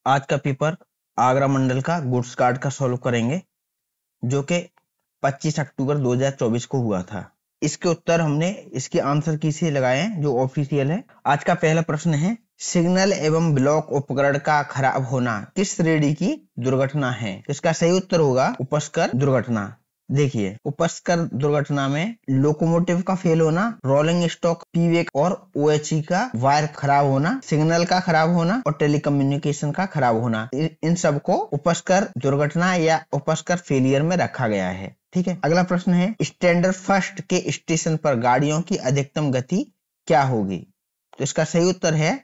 आज का पेपर आगरा मंडल का गुड्स कार्ड का सॉल्व करेंगे जो कि 25 अक्टूबर 2024 को हुआ था। इसके उत्तर हमने इसके आंसर की से लगाए हैं जो ऑफिशियल है। आज का पहला प्रश्न है, सिग्नल एवं ब्लॉक उपकरण का खराब होना किस श्रेणी की दुर्घटना है? इसका सही उत्तर होगा उपस्कर दुर्घटना। देखिए, उपस्कर दुर्घटना में लोकोमोटिव का फेल होना, रोलिंग स्टॉक, पीवेक और ओएचई का वायर खराब होना, सिग्नल का खराब होना और टेलीकम्युनिकेशन का खराब होना, इन सब को उपस्कर दुर्घटना या उपस्कर फेलियर में रखा गया है। ठीक है। अगला प्रश्न है, स्टैंडर्ड फर्स्ट के स्टेशन पर गाड़ियों की अधिकतम गति क्या होगी? तो इसका सही उत्तर है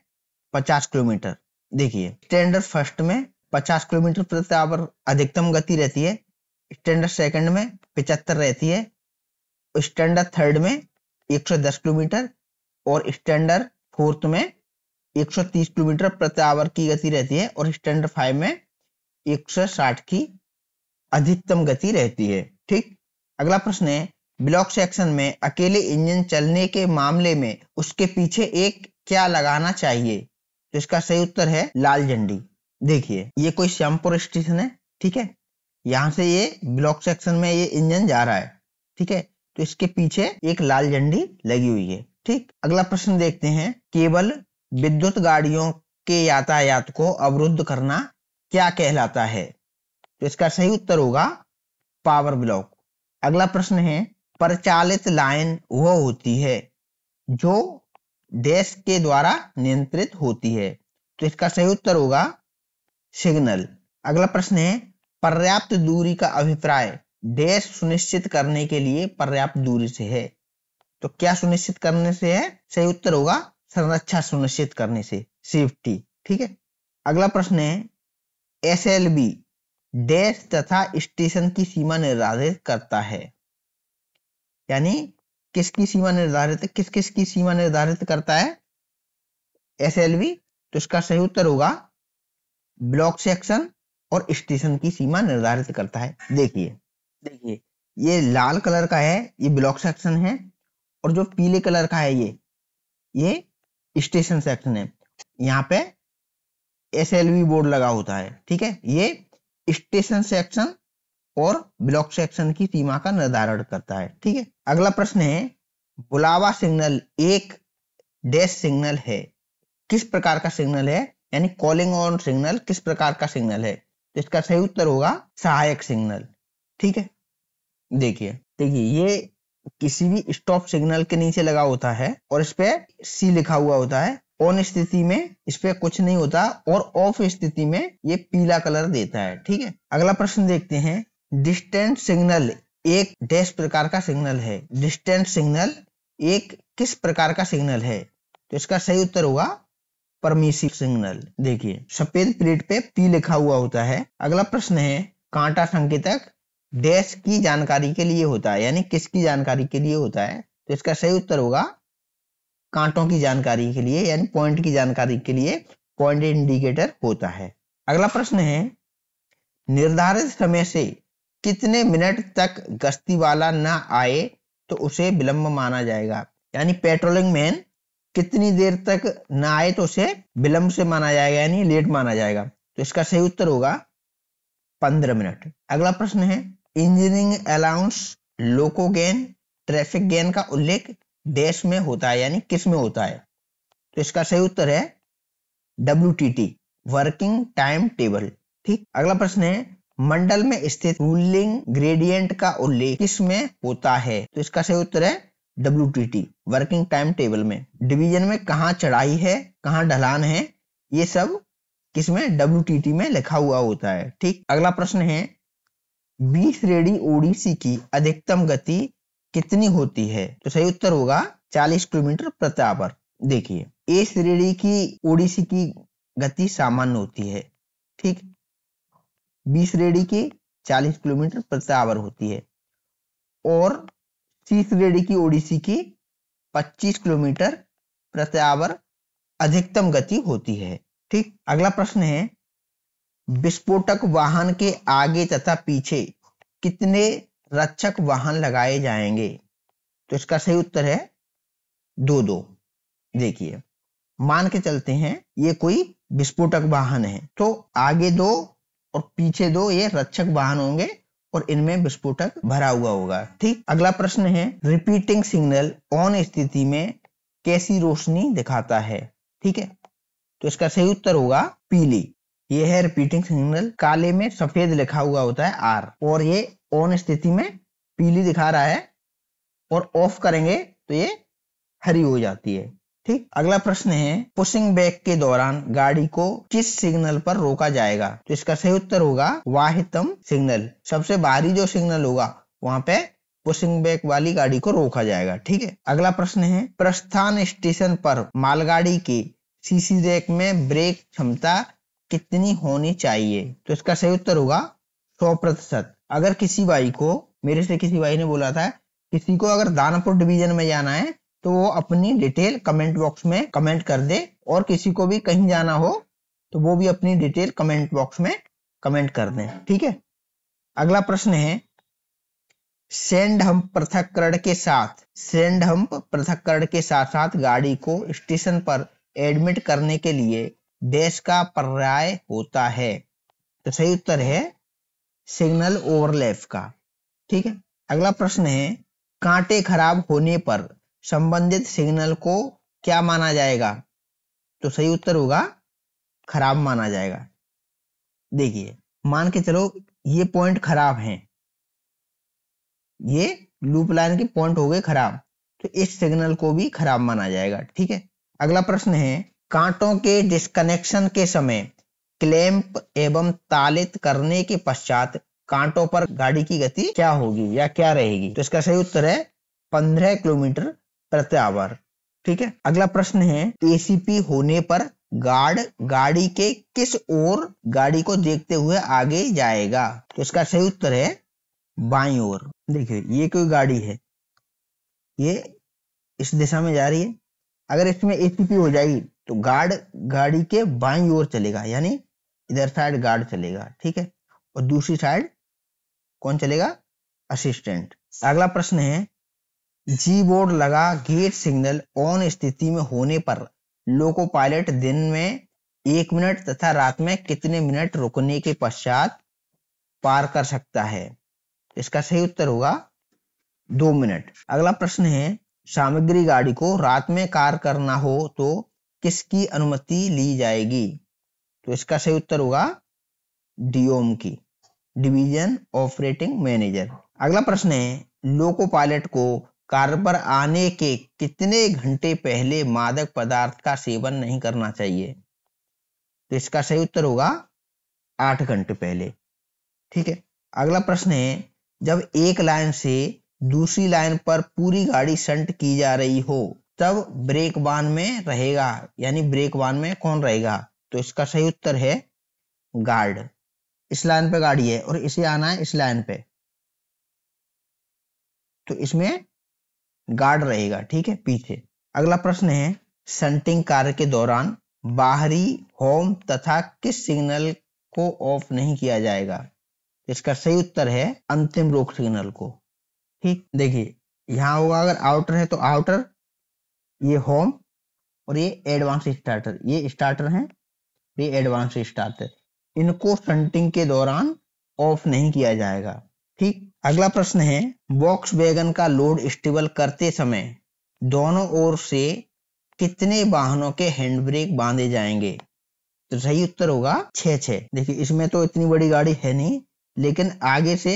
50 किलोमीटर। देखिए, स्टैंडर्ड फर्स्ट में 50 किलोमीटर प्रति आवर अधिकतम गति रहती है, स्टैंडर्ड सेकंड में 75 रहती है, स्टैंडर्ड थर्ड में 110 किलोमीटर और स्टैंडर्ड फोर्थ में 130 किलोमीटर प्रति आवर की गति रहती है और स्टैंडर्ड 5 में 160 की अधिकतम गति रहती है। ठीक। अगला प्रश्न है, ब्लॉक सेक्शन में अकेले इंजन चलने के मामले में उसके पीछे एक क्या लगाना चाहिए? तो इसका सही उत्तर है लाल झंडी। देखिए, ये कोई श्यामपुर स्टेशन है। ठीक है। यहां से ये ब्लॉक सेक्शन में ये इंजन जा रहा है। ठीक है। तो इसके पीछे एक लाल झंडी लगी हुई है। ठीक। अगला प्रश्न देखते हैं, केवल विद्युत गाड़ियों के यातायात को अवरुद्ध करना क्या कहलाता है? तो इसका सही उत्तर होगा पावर ब्लॉक। अगला प्रश्न है, परिचालित लाइन वह होती है जो डैश के द्वारा नियंत्रित होती है। तो इसका सही उत्तर होगा सिग्नल। अगला प्रश्न है, पर्याप्त दूरी का अभिप्राय डैश सुनिश्चित करने के लिए पर्याप्त दूरी से है। तो क्या सुनिश्चित करने से है? सही उत्तर होगा संरक्षा सुनिश्चित करने से, सेफ्टी। ठीक है। अगला प्रश्न है, एसएलबी डैश तथा स्टेशन की सीमा निर्धारित करता है। यानी किसकी सीमा निर्धारित, किस किस की सीमा निर्धारित करता है एसएलबी? तो इसका सही उत्तर होगा ब्लॉक सेक्शन और स्टेशन की सीमा निर्धारित करता है। देखिए, ये लाल कलर का है, ये ब्लॉक सेक्शन है, और जो पीले कलर का है ये स्टेशन सेक्शन है। यहाँ पे एसएलवी बोर्ड लगा होता है। ठीक है। ये स्टेशन सेक्शन और ब्लॉक सेक्शन की सीमा का निर्धारण करता है। ठीक है। अगला प्रश्न है, बुलावा सिग्नल एक डैश सिग्नल है। किस प्रकार का सिग्नल है? यानी कॉलिंग ऑन सिग्नल किस प्रकार का सिग्नल है? तो इसका सही उत्तर होगा सहायक सिग्नल। ठीक है। देखिए, ये किसी भी स्टॉप सिग्नल के नीचे लगा होता है और इस पे सी लिखा हुआ होता है। ऑन स्थिति में इस पे कुछ नहीं होता और ऑफ स्थिति में ये पीला कलर देता है। ठीक है। अगला प्रश्न देखते हैं, डिस्टेंट सिग्नल एक डैश प्रकार का सिग्नल है। डिस्टेंट सिग्नल एक किस प्रकार का सिग्नल है? तो इसका सही उत्तर होगा परमिसिव सिग्नल। देखिए, सफेद प्लेट पे पी लिखा हुआ होता है। अगला प्रश्न है, कांटा संकेतक डैश की जानकारी के लिए होता है, यानी किसकी जानकारी के लिए होता है? तो इसका सही उत्तर होगा कांटों की जानकारी के लिए, यानी पॉइंट की जानकारी के लिए पॉइंट इंडिकेटर होता है। अगला प्रश्न है, निर्धारित समय से कितने मिनट तक गश्ती वाला न आए तो उसे विलंब माना जाएगा। यानी पेट्रोलिंग मैन कितनी देर तक न आए तो उसे विलंब से माना जाएगा, यानी लेट माना जाएगा। तो इसका सही उत्तर होगा 15 मिनट। अगला प्रश्न है, इंजीनियरिंग अलाउंस लोको गेन ट्रैफिक गेन का उल्लेख डैश में होता है, यानी किस में होता है? तो इसका सही उत्तर है WTT, वर्किंग टाइम टेबल। ठीक। अगला प्रश्न है, मंडल में स्थित रूलिंग ग्रेडियंट का उल्लेख किस में होता है? तो इसका सही उत्तर है WTT, वर्किंग टाइम टेबल में। डिवीजन में कहाँ चढ़ाई है, कहाँ ढलान है, ये सब किसमें? WTT में लिखा हुआ होता है। ठीक। अगला प्रश्न है, बी श्रेणी ओडिसी की अधिकतम गति कितनी होती है? तो सही उत्तर होगा 40 किलोमीटर प्रति आवर। देखिए, ए श्रेणी की ओडिसी की गति सामान्य होती है। ठीक। बी श्रेणी की 40 किलोमीटर प्रति आवर होती है और सी श्रेणी की ओडिसी की 25 किलोमीटर प्रति आवर अधिकतम गति होती है। ठीक। अगला प्रश्न है, विस्फोटक वाहन के आगे तथा पीछे कितने रक्षक वाहन लगाए जाएंगे? तो इसका सही उत्तर है 2-2। देखिए, मान के चलते हैं ये कोई विस्फोटक वाहन है, तो आगे 2 और पीछे 2 ये रक्षक वाहन होंगे और इनमें विस्फोटक भरा हुआ होगा। ठीक, अगला प्रश्न है रिपीटिंग सिग्नल ऑन स्थिति में कैसी रोशनी दिखाता है। ठीक है, तो इसका सही उत्तर होगा पीली। ये है रिपीटिंग सिग्नल, काले में सफेद लिखा हुआ होता है आर, और ये ऑन स्थिति में पीली दिखा रहा है और ऑफ करेंगे तो ये हरी हो जाती है। ठीक, अगला प्रश्न है पुशिंग बैक के दौरान गाड़ी को किस सिग्नल पर रोका जाएगा। तो इसका सही उत्तर होगा वाहितम सिग्नल। सबसे बाहरी जो सिग्नल होगा वहां पे पुशिंग बैक वाली गाड़ी को रोका जाएगा। ठीक है, अगला प्रश्न है प्रस्थान स्टेशन पर मालगाड़ी के सीसी रैक में ब्रेक क्षमता कितनी होनी चाहिए। तो इसका सही उत्तर होगा 100%। अगर किसी भाई को, मेरे से किसी भाई ने बोला था, किसी को अगर दानापुर डिवीजन में जाना है तो वो अपनी डिटेल कमेंट बॉक्स में कमेंट कर दे, और किसी को भी कहीं जाना हो तो वो भी अपनी डिटेल कमेंट बॉक्स में कमेंट कर दें। ठीक है, अगला प्रश्न है सैंड हम्प पृथक्करण के साथ साथ गाड़ी को स्टेशन पर एडमिट करने के लिए डैश का पर्याय होता है। तो सही उत्तर है सिग्नल ओवरलैप का। ठीक है, अगला प्रश्न है कांटे खराब होने पर संबंधित सिग्नल को क्या माना जाएगा। तो सही उत्तर होगा खराब माना जाएगा। देखिए, मान के चलो ये पॉइंट खराब हैं, ये लूप लाइन के पॉइंट हो गए खराब, तो इस सिग्नल को भी खराब माना जाएगा। ठीक है, अगला प्रश्न है कांटों के डिस्कनेक्शन के समय क्लैंप एवं तालित करने के पश्चात कांटों पर गाड़ी की गति क्या होगी या क्या रहेगी। तो इसका सही उत्तर है 15 किलोमीटर प्रति आवर। ठीक है, अगला प्रश्न है एसीपी होने पर गार्ड गाड़ी के किस ओर गाड़ी को देखते हुए आगे जाएगा। तो इसका सही उत्तर है बाईं ओर। देखिए, ये कोई गाड़ी है, ये इस दिशा में जा रही है, अगर इसमें एसीपी हो जाएगी तो गार्ड गाड़ी के बाईं ओर चलेगा, यानी इधर साइड गार्ड चलेगा। ठीक है, और दूसरी साइड कौन चलेगा, असिस्टेंट। अगला प्रश्न है जी बोर्ड लगा गेट सिग्नल ऑन स्थिति में होने पर लोको पायलट दिन में 1 मिनट तथा रात में कितने मिनट रुकने के पश्चात पार कर सकता है। इसका सही उत्तर होगा 2 मिनट। अगला प्रश्न है सामग्री गाड़ी को रात में कार्य करना हो तो किसकी अनुमति ली जाएगी। तो इसका सही उत्तर होगा डीओम की, डिवीजन ऑपरेटिंग मैनेजर। अगला प्रश्न है लोको पायलट को कार्य पर आने के कितने घंटे पहले मादक पदार्थ का सेवन नहीं करना चाहिए। तो इसका सही उत्तर होगा 8 घंटे पहले। ठीक है, अगला प्रश्न है जब एक लाइन से दूसरी लाइन पर पूरी गाड़ी शंट की जा रही हो तब ब्रेक वान में रहेगा, यानी ब्रेक वान में कौन रहेगा। तो इसका सही उत्तर है गार्ड। इस लाइन पे गाड़ी है और इसे आना है इस लाइन पे, तो इसमें गार्ड रहेगा। ठीक है, पीछे। अगला प्रश्न है शंटिंग कार्य के दौरान बाहरी होम तथा किस सिग्नल को ऑफ नहीं किया जाएगा। इसका सही उत्तर है अंतिम रोक सिग्नल को। ठीक, देखिए यहां होगा अगर आउटर है तो आउटर, ये होम और ये एडवांस स्टार्टर, ये स्टार्टर है, ये एडवांस स्टार्टर, इनको शंटिंग के दौरान ऑफ नहीं किया जाएगा। ठीक, अगला प्रश्न है बॉक्स वैगन का लोड स्टेबल करते समय दोनों ओर से कितने वाहनों के हैंड ब्रेक बांधे जाएंगे। तो सही उत्तर होगा 6। देखिए इसमें तो इतनी बड़ी गाड़ी है नहीं, लेकिन आगे से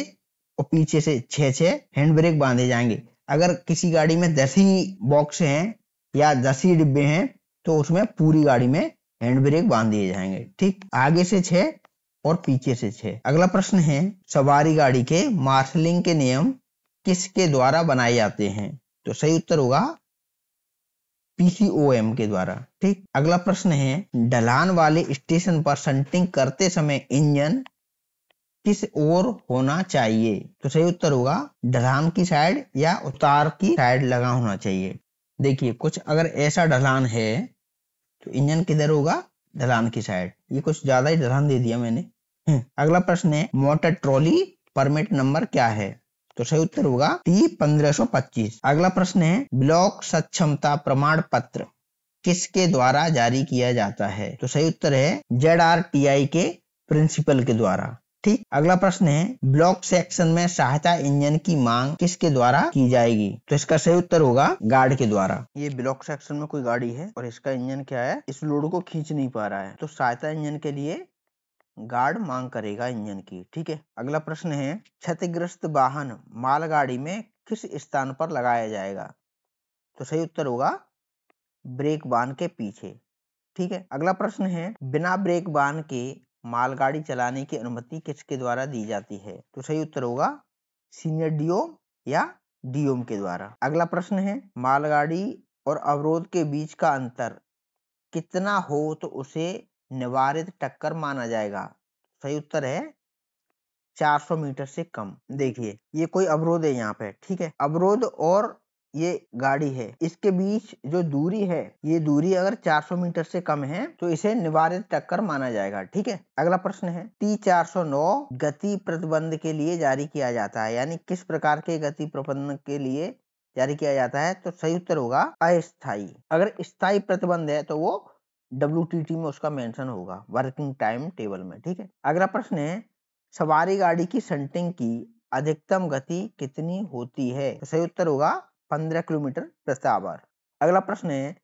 और पीछे से 6 हैंड ब्रेक बांधे जाएंगे। अगर किसी गाड़ी में 10 ही बॉक्स हैं या 10 ही डिब्बे हैं तो उसमें पूरी गाड़ी में हैंड ब्रेक बांध दिए जाएंगे। ठीक, आगे से 6 और पीछे से 6। अगला प्रश्न है सवारी गाड़ी के मार्शलिंग के नियम किसके द्वारा बनाए जाते हैं। तो सही उत्तर होगा पीसीओएम के द्वारा। ठीक, अगला प्रश्न है ढलान वाले स्टेशन पर शंटिंग करते समय इंजन किस ओर होना चाहिए। तो सही उत्तर होगा ढलान की साइड या उतार की साइड लगा होना चाहिए। देखिए कुछ अगर ऐसा ढलान है तो इंजन किधर होगा, ढलान की साइड। ये कुछ ज्यादा ही ढलान दे दिया मैंने। अगला प्रश्न है मोटर ट्रॉली परमिट नंबर क्या है। तो सही उत्तर होगा T1525। अगला प्रश्न है ब्लॉक सक्षमता प्रमाण पत्र किसके द्वारा जारी किया जाता है। तो सही उत्तर है ZRTI के प्रिंसिपल के द्वारा। ठीक, अगला प्रश्न है ब्लॉक सेक्शन में सहायता इंजन की मांग किसके द्वारा की जाएगी? तो इसका सही उत्तर होगा गार्ड के द्वारा। ये ब्लॉक सेक्शन में कोई गाड़ी है और इसका इंजन क्या है, इस लोड को खींच नहीं पा रहा है, तो सहायता इंजन के लिए गार्ड मांग करेगा इंजन की। ठीक है, अगला प्रश्न है क्षतिग्रस्त वाहन मालगाड़ी में किस स्थान पर लगाया जाएगा? तो सही उत्तर होगा ब्रेक वाहन के पीछे। ठीक है, अगला प्रश्न है बिना ब्रेक वाहन के मालगाड़ी चलाने की अनुमति किसके द्वारा दी जाती है? तो सही उत्तर होगा सीनियर डीओम या डीओम के द्वारा। अगला प्रश्न है मालगाड़ी और अवरोध के बीच का अंतर कितना हो तो उसे निवारित टक्कर माना जाएगा? सही उत्तर है 400 मीटर से कम। देखिए ये कोई अवरोध है यहाँ पे, ठीक है, अवरोध और ये गाड़ी है, इसके बीच जो दूरी है, ये दूरी अगर 400 मीटर से कम है तो इसे निवारित टक्कर माना जाएगा। ठीक है, अगला प्रश्न है T409 गति प्रतिबंध के लिए जारी किया जाता है, यानी किस प्रकार के गति प्रतिबंध के लिए जारी किया जाता है? तो सही उत्तर होगा अस्थायी। अगर स्थायी प्रतिबंध है तो वो WTT में उसका मेंशन होगा, वर्किंग टाइम टेबल में। ठीक है, अगला प्रश्न है सवारी गाड़ी की शंटिंग की अधिकतम गति कितनी होती है? तो सही उत्तर होगा 15 किलोमीटर प्रति आवर। अगला प्रश्न है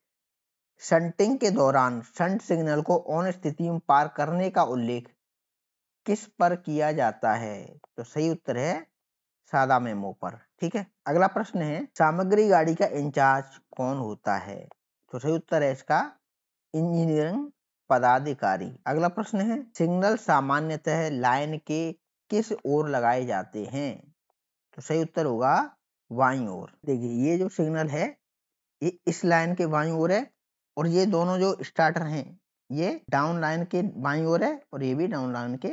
शंटिंग के दौरान शंट सिग्नल को ऑन स्थिति में पार करने का उल्लेख किस पर किया जाता है? तो सही उत्तर है सादा मेमो पर। ठीक है, अगला प्रश्न है सामग्री गाड़ी का इंचार्ज कौन होता है? तो सही उत्तर है इसका इंजीनियरिंग पदाधिकारी। अगला प्रश्न है सिग्नल सामान्यतः लाइन के किस ओर लगाए जाते हैं? तो सही उत्तर होगा बाईं ओर। देखिए ये जो सिग्नल है ये इस लाइन के बाईं ओर है और ये दोनों जो स्टार्टर हैं ये डाउन लाइन के बाईं ओर है और ये भी डाउन लाइन के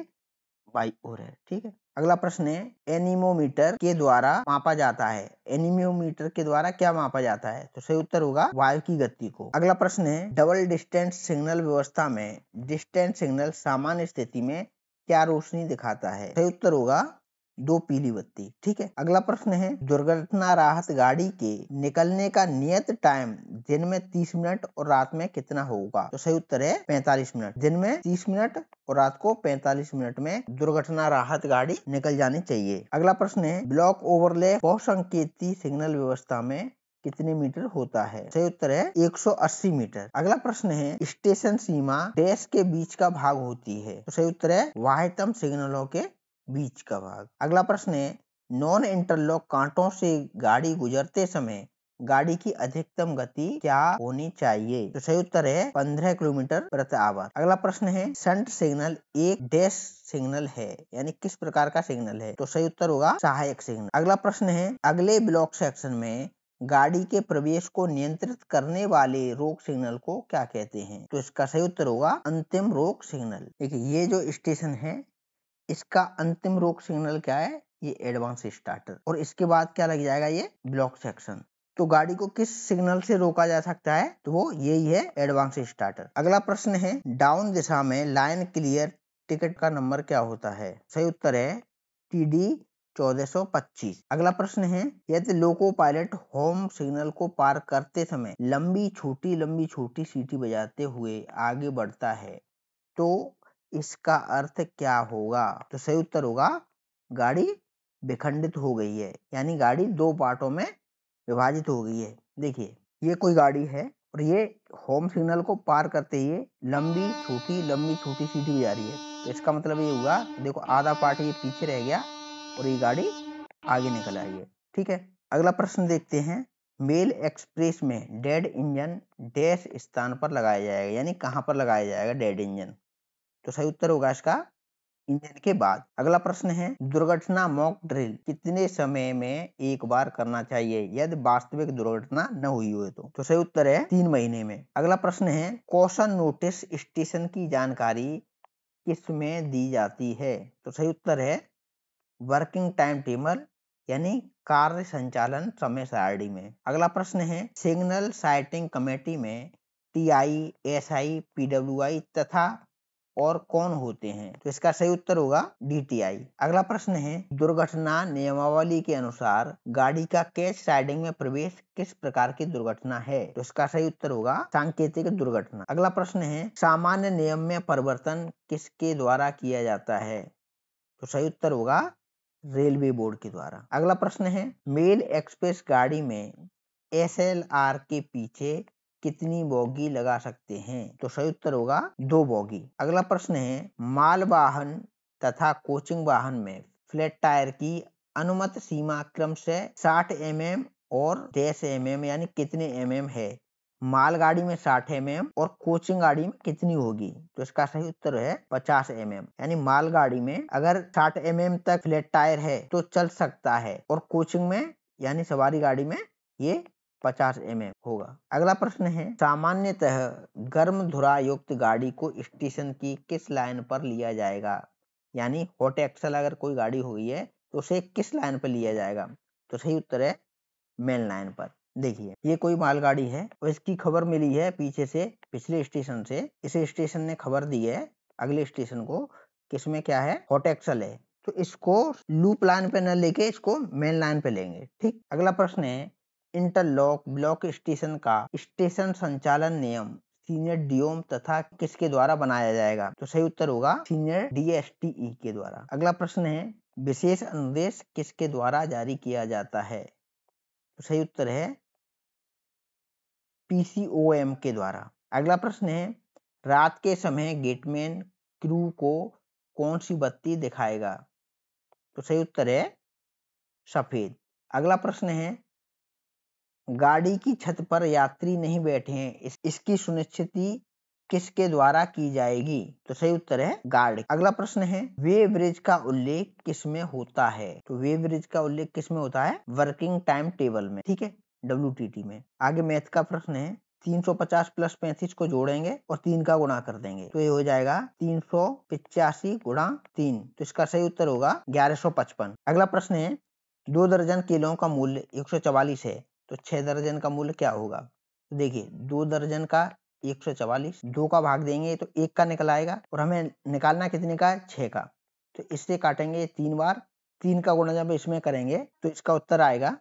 बाईं ओर है। ठीक है, अगला प्रश्न है एनीमोमीटर के द्वारा मापा जाता है, एनीमोमीटर के द्वारा क्या मापा जाता है? तो सही उत्तर होगा वायु की गति को। अगला प्रश्न है डबल डिस्टेंस सिग्नल व्यवस्था में डिस्टेंस सिग्नल सामान्य स्थिति में क्या रोशनी दिखाता है? सही उत्तर होगा 2 पीली बत्ती। ठीक है, अगला प्रश्न है दुर्घटना राहत गाड़ी के निकलने का नियत टाइम दिन में 30 मिनट और रात में कितना होगा? तो सही उत्तर है 45 मिनट। दिन में 30 मिनट और रात को 45 मिनट में दुर्घटना राहत गाड़ी निकल जानी चाहिए। अगला प्रश्न है ब्लॉक ओवरले बहुसंकेती सिग्नल व्यवस्था में कितने मीटर होता है? सही उत्तर है 180 मीटर। अगला प्रश्न है स्टेशन सीमा डैश के बीच का भाग होती है? तो सही उत्तर है वाह्यतम सिग्नलों के बीच का भाग। अगला प्रश्न है नॉन इंटरलॉक कांटों से गाड़ी गुजरते समय गाड़ी की अधिकतम गति क्या होनी चाहिए? तो सही उत्तर है 15 किलोमीटर प्रति आवर। अगला प्रश्न है शंट सिग्नल एक डैश सिग्नल है, यानी किस प्रकार का सिग्नल है? तो सही उत्तर होगा सहायक सिग्नल। अगला प्रश्न है अगले ब्लॉक सेक्शन में गाड़ी के प्रवेश को नियंत्रित करने वाले रोक सिग्नल को क्या कहते हैं? तो इसका सही उत्तर होगा अंतिम रोक सिग्नल। देखिए ये जो स्टेशन है इसका अंतिम रोक सिग्नल क्या है? ये एडवांस स्टार्टर। और इसके बाद क्या लग जाएगा? ये ब्लॉक सेक्शन। तो गाड़ी को किस सिग्नल से रोका जा सकता है? तो वो यही है एडवांस स्टार्टर। अगला प्रश्न है डाउन दिशा में लाइन क्लियर टिकट का नंबर क्या होता है? सही उत्तर है TD 1425। अगला प्रश्न है यदि लोको पायलट होम सिग्नल को पार करते समय लंबी छोटी सीटी बजाते हुए आगे बढ़ता है तो इसका अर्थ क्या होगा? तो सही उत्तर होगा गाड़ी विखंडित हो गई है, यानी गाड़ी 2 पार्टों में विभाजित हो गई है। देखिए ये कोई गाड़ी है और ये होम सिग्नल को पार करते ही लंबी छोटी सीटी बजा रही है, तो इसका मतलब ये हुआ देखो आधा पार्ट ये पीछे रह गया और ये गाड़ी आगे निकल आई है। ठीक है, अगला प्रश्न देखते हैं मेल एक्सप्रेस में डेड इंजन डैश स्थान पर लगाया जाएगा, यानी कहां पर लगाया जाएगा डेड इंजन? तो सही उत्तर होगा इसका इंजन के बाद। अगला प्रश्न है दुर्घटना मॉक ड्रिल कितने समय में एक बार करना चाहिए यदि वास्तविक दुर्घटना न हुई हो? तो सही उत्तर है 3 महीने में। अगला प्रश्न है कॉशन नोटिस स्टेशन की जानकारी किस में दी जाती है? तो सही उत्तर है वर्किंग टाइम टेबल, यानी कार्य संचालन समय सारणी में। अगला प्रश्न है सिग्नल साइटिंग कमेटी में TI, SI, PWI तथा और कौन होते हैं? तो इसका सही उत्तर होगा DTI। अगला प्रश्न है, दुर्घटना नियमावली के अनुसार गाड़ी का कैच साइडिंग में प्रवेश किस प्रकार की दुर्घटना है? तो इसका सही उत्तर होगा सांकेतिक दुर्घटना। अगला प्रश्न है, सामान्य नियम में परिवर्तन किसके द्वारा किया जाता है? तो सही उत्तर होगा रेलवे बोर्ड के द्वारा। अगला प्रश्न है, मेल एक्सप्रेस गाड़ी में SLR के पीछे कितनी बोगी लगा सकते हैं? तो सही उत्तर होगा 2 बोगी। अगला प्रश्न है, माल वाहन तथा कोचिंग वाहन में फ्लैट टायर की अनुमत सीमा क्रमशः 60 mm और 10 mm यानी कितने mm है? मालगाड़ी में 60 mm और कोचिंग गाड़ी में कितनी होगी? तो इसका सही उत्तर है 50 mm। यानी मालगाड़ी में अगर 60 mm तक फ्लैट टायर है तो चल सकता है, और कोचिंग में यानी सवारी गाड़ी में ये 50 mm होगा। अगला प्रश्न है, सामान्यतः गर्म धुरा युक्त गाड़ी को स्टेशन की किस लाइन पर लिया जाएगा? यानी हॉट एक्सल अगर कोई गाड़ी हुई है तो उसे किस लाइन पर लिया जाएगा? तो सही उत्तर है मेन लाइन पर। देखिए, ये कोई मालगाड़ी है और इसकी खबर मिली है पीछे से, पिछले स्टेशन से। इस स्टेशन ने खबर दी है अगले स्टेशन को, किसमें क्या है, हॉट एक्सल है, तो इसको लूप लाइन पे न लेके इसको मेन लाइन पे लेंगे। ठीक। अगला प्रश्न है, इंटरलॉक ब्लॉक स्टेशन का स्टेशन संचालन नियम सीनियर डियोम तथा किसके द्वारा बनाया जाएगा? तो सही उत्तर होगा सीनियर DSTE के द्वारा। अगला प्रश्न है, विशेष अनुदेश किसके द्वारा जारी किया जाता है? तो सही उत्तर है PCOM के द्वारा। अगला प्रश्न है, रात के समय गेटमैन क्रू को कौन सी बत्ती दिखाएगा? तो सही उत्तर है सफेद। अगला प्रश्न है, गाड़ी की छत पर यात्री नहीं बैठे हैं, इसकी सुनिश्चिति किसके द्वारा की जाएगी? तो सही उत्तर है गार्ड। अगला प्रश्न है, वे ब्रिज का उल्लेख किसमें होता है? तो वे ब्रिज का उल्लेख किसमें होता है? वर्किंग टाइम टेबल में। ठीक है, WTT में। आगे मैथ का प्रश्न है, 350 + 35 को जोड़ेंगे और 3 का गुणा कर देंगे तो ये हो जाएगा 385 गुणा 3। तो इसका सही उत्तर होगा 1155। अगला प्रश्न है, 2 दर्जन केलों का मूल्य 144 है तो 6 दर्जन का मूल्य क्या होगा? तो देखिए, 2 दर्जन का 144, 2 का भाग देंगे तो 1 का निकल आएगा, और हमें निकालना कितने का है? 6 का। तो इससे काटेंगे 3 बार, 3 का गुणा जब इसमें करेंगे तो इसका उत्तर आएगा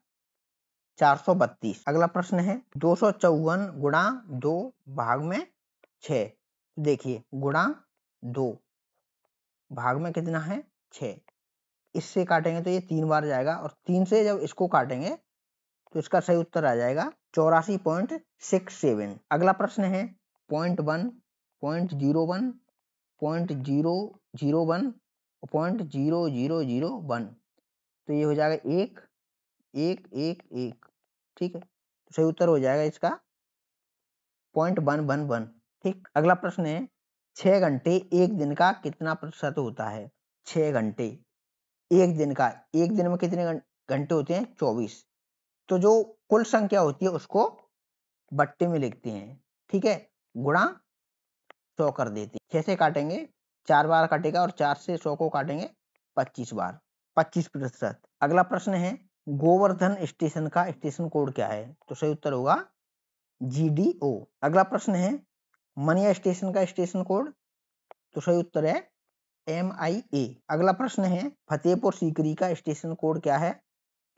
432। अगला प्रश्न है, 254 गुणा 2 भाग में 6। देखिए, गुणा 2 भाग में कितना है? 6। इससे काटेंगे तो ये 3 बार जाएगा, और 3 से जब इसको काटेंगे तो इसका सही उत्तर आ जाएगा 84.67। अगला प्रश्न है, 0.1, 0.01, 0.001, 0.0001। तो ये हो जाएगा 1, 1, 1, 1। ठीक है, तो सही उत्तर हो जाएगा इसका 0.111। ठीक। अगला प्रश्न है, 6 घंटे एक दिन का कितना प्रतिशत होता है? 6 घंटे एक दिन का, एक दिन में कितने घंटे होते हैं? 24। तो जो कुल संख्या होती है उसको बट्टे में लिखते हैं। ठीक है, गुणा 100 कर देते हैं। 6 से काटेंगे, 4 बार कटेगा, और 4 से 100 को काटेंगे 25 बार, 25%। अगला प्रश्न है, गोवर्धन स्टेशन का स्टेशन कोड क्या है? तो सही उत्तर होगा GDO। अगला प्रश्न है, मनिया स्टेशन का स्टेशन कोड? तो सही उत्तर है MIA। अगला प्रश्न है, फतेहपुर सीकरी का स्टेशन कोड क्या है?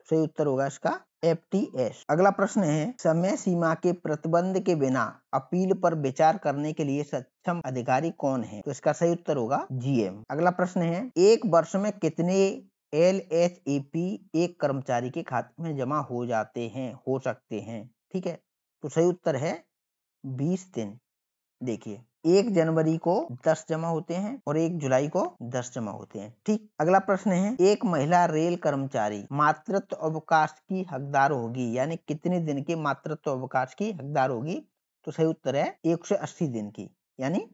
सही उत्तर होगा इसका FTS। अगला प्रश्न है, समय सीमा के प्रतिबंध के बिना अपील पर विचार करने के लिए सक्षम अधिकारी कौन है? तो इसका सही उत्तर होगा GM। अगला प्रश्न है, एक वर्ष में कितने LHAP एक कर्मचारी के खाते में जमा हो सकते हैं? ठीक है, तो सही उत्तर है 20 दिन। देखिए, 1 जनवरी को 10 जमा होते हैं और 1 जुलाई को 10 जमा होते हैं। ठीक। अगला प्रश्न है, एक महिला रेल कर्मचारी मातृत्व अवकाश की हकदार होगी, यानी कितने दिन के मातृत्व अवकाश की हकदार होगी? तो सही उत्तर है 180 दिन की, यानी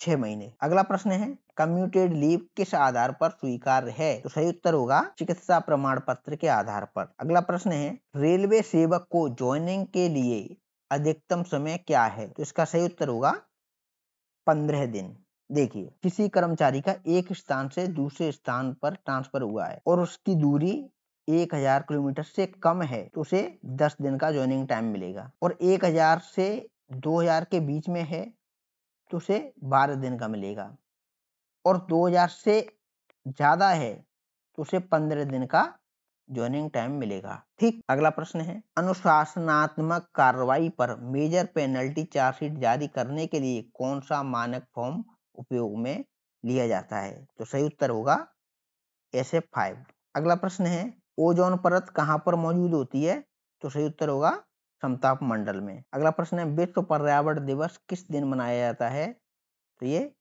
6 महीने। अगला प्रश्न है, कम्यूटेड लीव किस आधार पर स्वीकार्य है? तो सही उत्तर होगा चिकित्सा प्रमाण पत्र के आधार पर। अगला प्रश्न है, रेलवे सेवक को ज्वाइनिंग के लिए अधिकतम समय क्या है? तो इसका सही उत्तर होगा 15 दिन। देखिए, किसी कर्मचारी का एक स्थान से दूसरे स्थान पर ट्रांसफर हुआ है और उसकी दूरी 1000 किलोमीटर से कम है तो उसे 10 दिन का ज्वाइनिंग टाइम मिलेगा, और 1000 से 2000 के बीच में है तो उसे 12 दिन का मिलेगा, और 2000 से ज्यादा है तो उसे 15 दिन का ज्वाइनिंग टाइम मिलेगा। ठीक, अगला प्रश्न है, अनुशासनात्मक कार्रवाई पर मेजर पेनल्टी चार्जशीट जारी करने के लिए कौन सा मानक फॉर्म उपयोग में लिया जाता है? तो सही उत्तर होगा SF5। अगला प्रश्न है, ओजोन परत कहाँ पर मौजूद होती है? तो सही उत्तर होगा समताप मंडल में। अगला प्रश्न है, विश्व पर्यावरण दिवस किस दिन मनाया जाता है? तो ये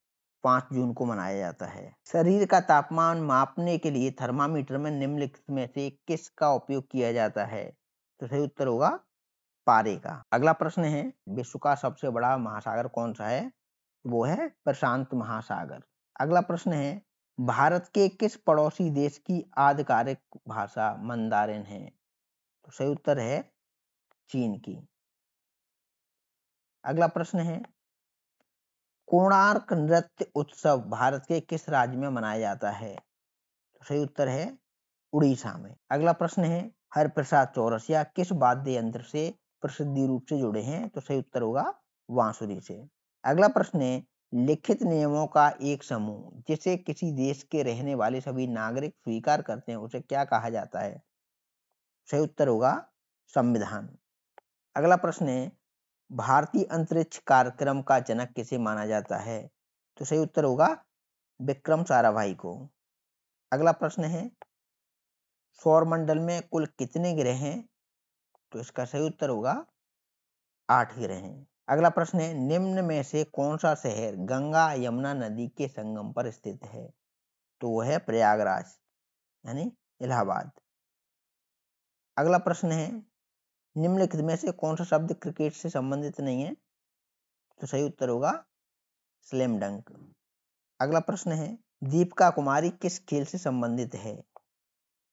5 जून को मनाया जाता है। शरीर का तापमान मापने के लिए थर्मामीटर में निम्नलिखित में से किसका उपयोग किया जाता है? तो सही उत्तर होगा पारे का। अगला प्रश्न है, विश्व का सबसे बड़ा महासागर कौन सा है? वो है प्रशांत महासागर। अगला प्रश्न है, भारत के किस पड़ोसी देश की आधिकारिक भाषा मंदारिन है? तो सही उत्तर है चीन की। अगला प्रश्न है, कोणार्क नृत्य उत्सव भारत के किस राज्य में मनाया जाता है? तो सही उत्तर है उड़ीसा में। अगला प्रश्न है, हरिप्रसाद चौरसिया किस वाद्य यंत्र से प्रसिद्धि रूप से जुड़े हैं? तो सही उत्तर होगा बांसुरी से। अगला प्रश्न है, लिखित नियमों का एक समूह जिसे किसी देश के रहने वाले सभी नागरिक स्वीकार करते हैं उसे क्या कहा जाता है? सही उत्तर होगा संविधान। अगला प्रश्न है, भारतीय अंतरिक्ष कार्यक्रम का जनक किसे माना जाता है? तो सही उत्तर होगा विक्रम साराभाई को। अगला प्रश्न है, सौरमंडल में कुल कितने ग्रह हैं? तो इसका सही उत्तर होगा 8 ग्रह हैं। अगला प्रश्न है, निम्न में से कौन सा शहर गंगा यमुना नदी के संगम पर स्थित है? तो वह है प्रयागराज यानी इलाहाबाद। अगला प्रश्न है, निम्नलिखित में से कौन सा शब्द क्रिकेट से संबंधित नहीं है? तो सही उत्तर होगा स्लैम डंक। अगला प्रश्न है, दीपिका कुमारी किस खेल से संबंधित है?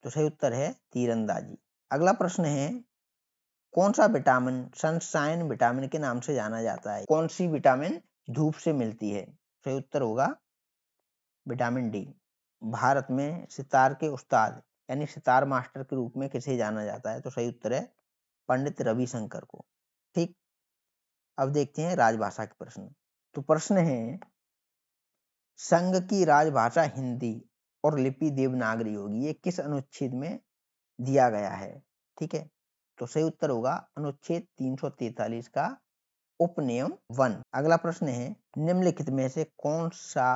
तो सही उत्तर है तीरंदाजी। अगला प्रश्न है, कौन सा विटामिन सनशाइन विटामिन के नाम से जाना जाता है? कौन सी विटामिन धूप से मिलती है? सही उत्तर होगा विटामिन डी। भारत में सितार के उस्ताद यानी सितार मास्टर के रूप में किसे जाना जाता है? तो सही उत्तर है पंडित रविशंकर को। ठीक, अब देखते हैं राजभाषा के प्रश्न। तो प्रश्न है, संघ की राजभाषा हिंदी और लिपि देवनागरी होगी, ये किस अनुच्छेद में दिया गया है? ठीक है, तो सही उत्तर होगा अनुच्छेद 343 का उपनियम 1। अगला प्रश्न है, निम्नलिखित में से कौन सा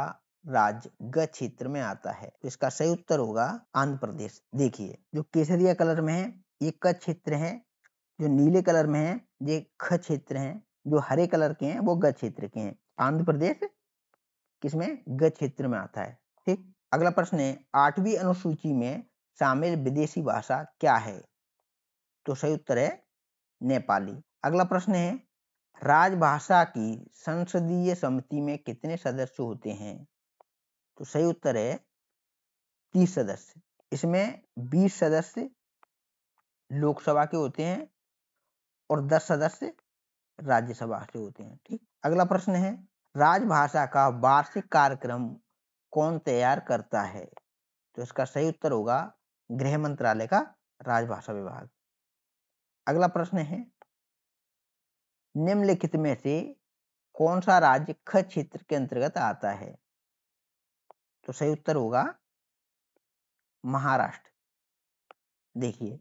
राज्य ग क्षेत्र में आता है? तो इसका सही उत्तर होगा आंध्र प्रदेश। देखिए, जो केसरिया कलर में है ये क क्षेत्र है, जो नीले कलर में है ये ख क्षेत्र है, जो हरे कलर के हैं वो ग क्षेत्र के हैं। आंध्र प्रदेश किसमें? ग क्षेत्र में आता है। ठीक, अगला प्रश्न है, 8वीं अनुसूची में शामिल विदेशी भाषा क्या है? तो सही उत्तर है नेपाली। अगला प्रश्न है, राजभाषा की संसदीय समिति में कितने सदस्य होते हैं? तो सही उत्तर है 30 सदस्य। इसमें 20 सदस्य लोकसभा के होते हैं और 10 सदस्य राज्यसभा से होते हैं। ठीक, अगला प्रश्न है, राजभाषा का वार्षिक कार्यक्रम कौन तैयार करता है? तो इसका सही उत्तर होगा गृह मंत्रालय का राजभाषा विभाग। अगला प्रश्न है, निम्नलिखित में से कौन सा राज्य ख क्षेत्र के अंतर्गत आता है? तो सही उत्तर होगा महाराष्ट्र। देखिए,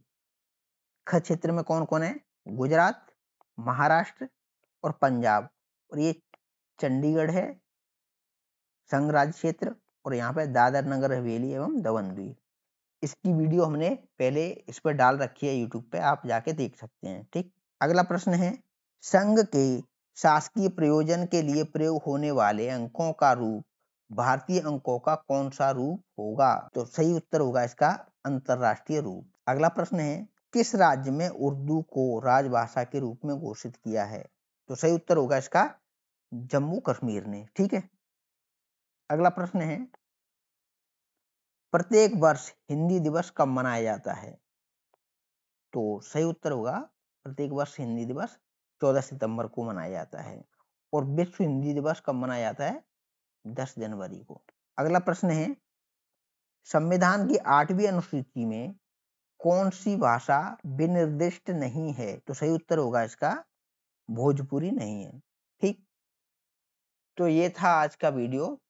ख क्षेत्र में कौन कौन है? गुजरात, महाराष्ट्र और पंजाब, और ये चंडीगढ़ है संघ राज्य क्षेत्र, और यहाँ पे दादर नगर हवेली एवं दमन द्वीप। इसकी वीडियो हमने पहले इस पर डाल रखी है यूट्यूब पे, आप जाके देख सकते हैं। ठीक, अगला प्रश्न है, संघ के शासकीय प्रयोजन के लिए प्रयोग होने वाले अंकों का रूप भारतीय अंकों का कौन सा रूप होगा? तो सही उत्तर होगा इसका अंतरराष्ट्रीय रूप। अगला प्रश्न है, किस राज्य में उर्दू को राजभाषा के रूप में घोषित किया है? तो सही उत्तर होगा इसका जम्मू कश्मीर ने। ठीक है, अगला प्रश्न है, प्रत्येक वर्ष हिंदी दिवस कब मनाया जाता है? तो सही उत्तर होगा प्रत्येक वर्ष हिंदी दिवस 14 सितंबर को मनाया जाता है। और विश्व हिंदी दिवस कब मनाया जाता है? 10 जनवरी को। अगला प्रश्न है, संविधान की 8वीं अनुसूची में कौन सी भाषा विनिर्दिष्ट नहीं है? तो सही उत्तर होगा इसका भोजपुरी नहीं है। ठीक, तो ये था आज का वीडियो।